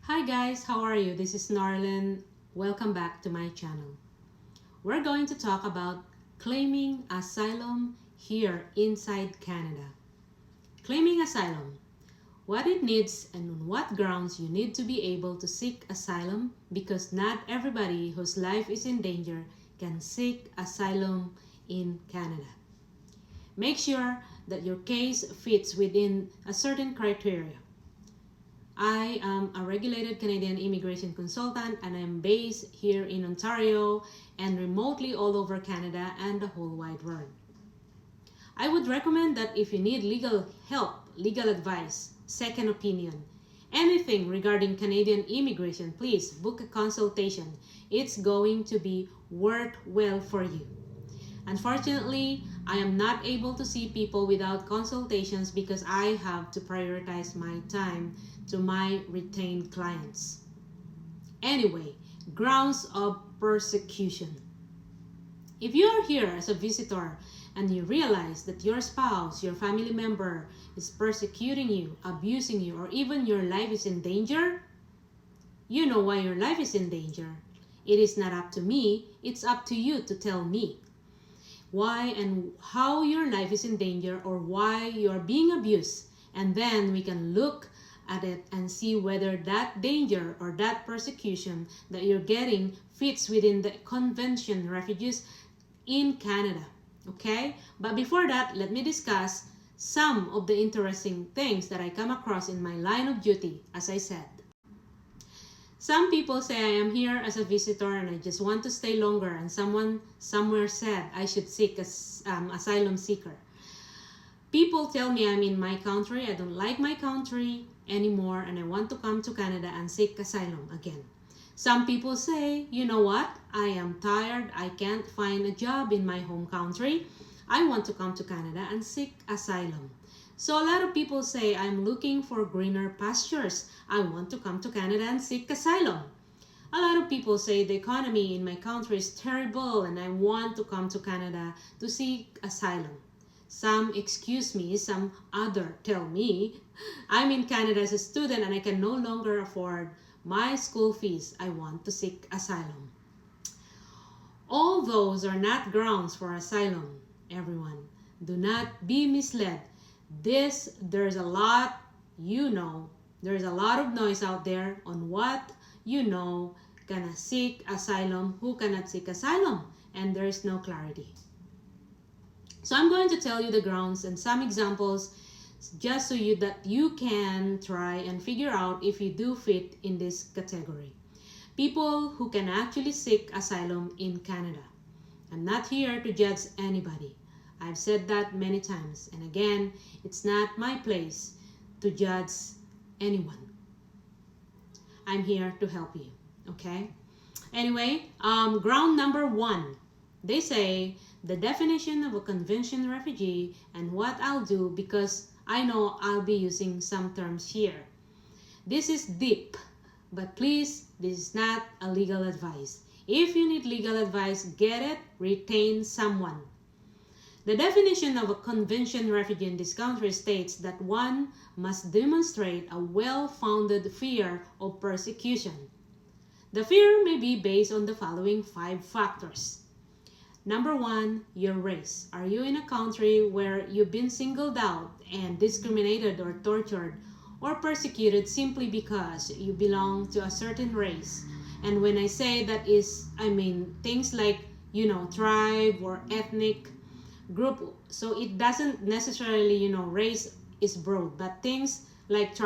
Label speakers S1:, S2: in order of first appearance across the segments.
S1: Hi guys, how are you? This is Norlin. Welcome back to my channel. We're going to talk about claiming asylum here inside Canada. Claiming asylum, what it needs and on what grounds you need to be able to seek asylum, because not everybody whose life is in danger can seek asylum in Canada. Make sure that your case fits within a certain criteria. I am a regulated Canadian immigration consultant and I'm based here in Ontario and remotely all over Canada and the whole wide world. I would recommend that if you need legal help, legal advice, second opinion, anything regarding Canadian immigration, please book a consultation. It's going to be worthwhile for you. Unfortunately, I am not able to see people without consultations because I have to prioritize my time to my retained clients. Anyway, grounds of persecution. If you are here as a visitor and you realize that your spouse, your family member is persecuting you, abusing you, or even your life is in danger, you know why your life is in danger. It is not up to me, it's up to you to tell me why and how your life is in danger or why you are being abused, and then we can look at it and see whether that danger or that persecution that you're getting fits within the convention refugees in Canada. Okay, but before that, let me discuss some of the interesting things that I come across in my line of duty. As I said, some people say I am here as a visitor and I just want to stay longer, and someone somewhere said I should seek asylum seeker. People tell me I'm in my country, I don't like my country anymore, and I want to come to Canada and seek asylum again. Some people say, you know what, I am tired, I can't find a job in my home country, I want to come to Canada and seek asylum. So a lot of people say I'm looking for greener pastures. I want to come to Canada and seek asylum. A lot of people say the economy in my country is terrible and I want to come to Canada to seek asylum. Some excuse me, some other tell me I'm in Canada as a student and I can no longer afford my school fees. I want to seek asylum. All those are not grounds for asylum, everyone. Do not be misled. There's a lot, there's a lot of noise out there on what gonna seek asylum, who cannot seek asylum, and there's no clarity. So I'm going to tell you the grounds and some examples just so that you can try and figure out if you do fit in this category. People who can actually seek asylum in Canada. I'm not here to judge anybody. I've said that many times, and again, it's not my place to judge anyone. I'm here to help you, okay? Anyway, ground number one, they say the definition of a convention refugee and what I'll do, because I know I'll be using some terms here. This is deep, but please, this is not a legal advice. If you need legal advice, get it, retain someone. The definition of a convention refugee in this country states that one must demonstrate a well-founded fear of persecution. The fear may be based on the following 5 factors. Number 1, your race. Are you in a country where you've been singled out and discriminated or tortured or persecuted simply because you belong to a certain race? And when I say that I mean things like, tribe or ethnic group. So it doesn't necessarily, race is broad, but things like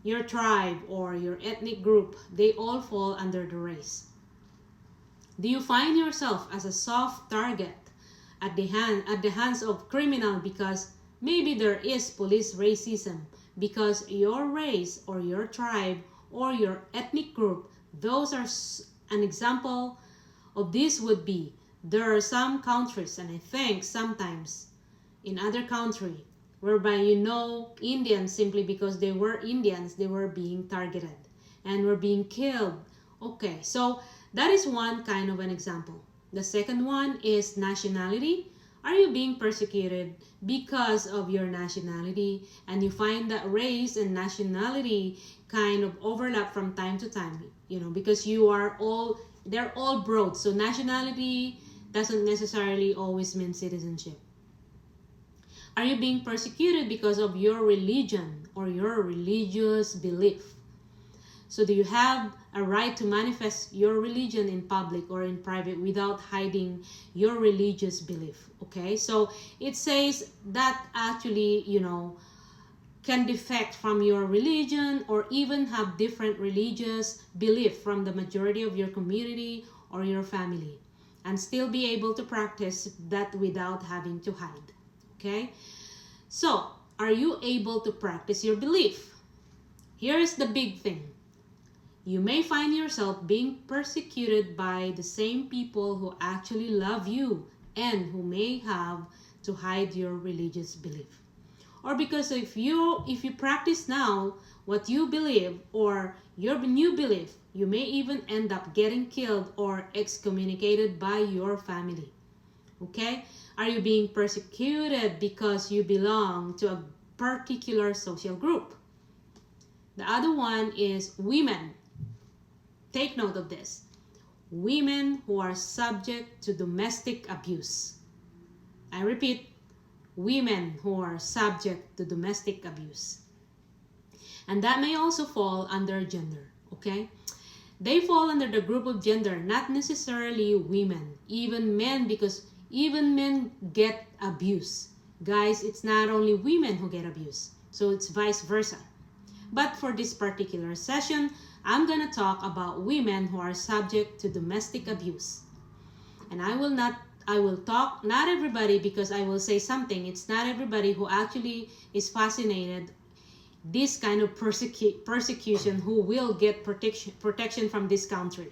S1: your tribe or your ethnic group, they all fall under the race. Do you find yourself as a soft target at the hands of criminal because maybe there is police racism because your race or your tribe or your ethnic group? Those are an example of this would be, there are some countries, and I think sometimes in other country, whereby Indians, simply because they were Indians, they were being targeted and were being killed. Okay, so that is one kind of an example. The second one is nationality. Are you being persecuted because of your nationality, and you find that race and nationality kind of overlap from time to time, because they're all broad. So nationality doesn't necessarily always mean citizenship. Are you being persecuted because of your religion or your religious belief? So do you have a right to manifest your religion in public or in private without hiding your religious belief? Okay, so it says that actually, can defect from your religion or even have different religious belief from the majority of your community or your family, and still be able to practice that without having to hide. Okay, so are you able to practice your belief? Here's the big thing. You may find yourself being persecuted by the same people who actually love you and who may have to hide your religious belief. Or because if you practice now what you believe or your new belief, you may even end up getting killed or excommunicated by your family. Okay? Are you being persecuted because you belong to a particular social group? The other one is women. Take note of this. Women who are subject to domestic abuse. I repeat, women who are subject to domestic abuse. And that may also fall under gender, okay? They fall under the group of gender, not necessarily women, even men, because even men get abuse. Guys, it's not only women who get abuse, so it's vice versa. But for this particular session, I'm going to talk about women who are subject to domestic abuse. And I will talk, not everybody, because I will say something. It's not everybody who actually is fascinated this kind of persecution who will get protection from this country.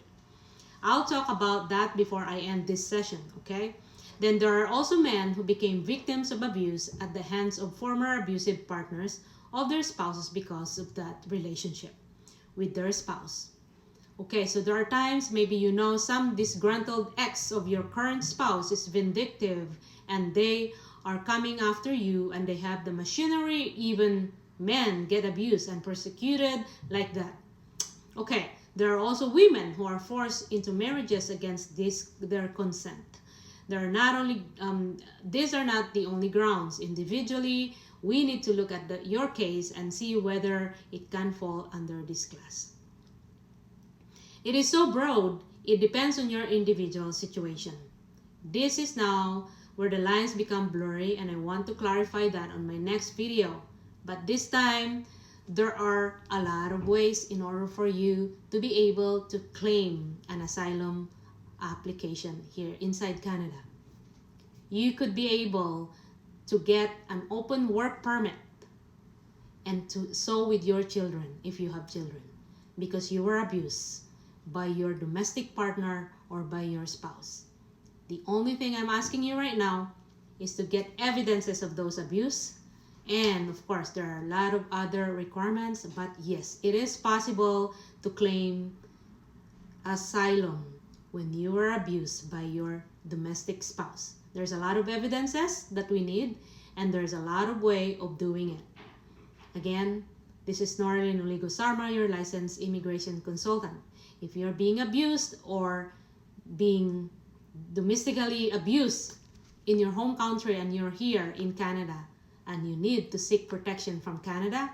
S1: I'll talk about that before I end this session, okay? Then there are also men who became victims of abuse at the hands of former abusive partners of their spouses because of that relationship with their spouse. Okay, so there are times maybe some disgruntled ex of your current spouse is vindictive and they are coming after you and they have the machinery. Even men get abused and persecuted like that. Okay, there are also women who are forced into marriages against their consent. There are not only these are not the only grounds. Individually, we need to look at your case and see whether it can fall under this class. It is so broad, it depends on your individual situation. This is now where the lines become blurry, and I want to clarify that on my next video. But this time, there are a lot of ways in order for you to be able to claim an asylum application here inside Canada. You could be able to get an open work permit and to sow with your children if you have children because you were abused by your domestic partner or by your spouse. The only thing I'm asking you right now is to get evidences of those abuse. And of course, there are a lot of other requirements, but yes, it is possible to claim asylum when you were abused by your domestic spouse. There's a lot of evidences that we need, and there's a lot of way of doing it. Again, this is Norlin Oligo Sarma, your licensed immigration consultant. If you're being abused or being domestically abused in your home country and you're here in Canada and you need to seek protection from Canada,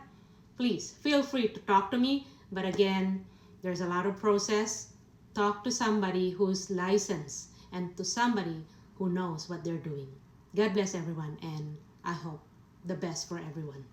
S1: please feel free to talk to me. But again, there's a lot of process. Talk to somebody who's licensed and to somebody who knows what they're doing. God bless everyone, and I hope the best for everyone.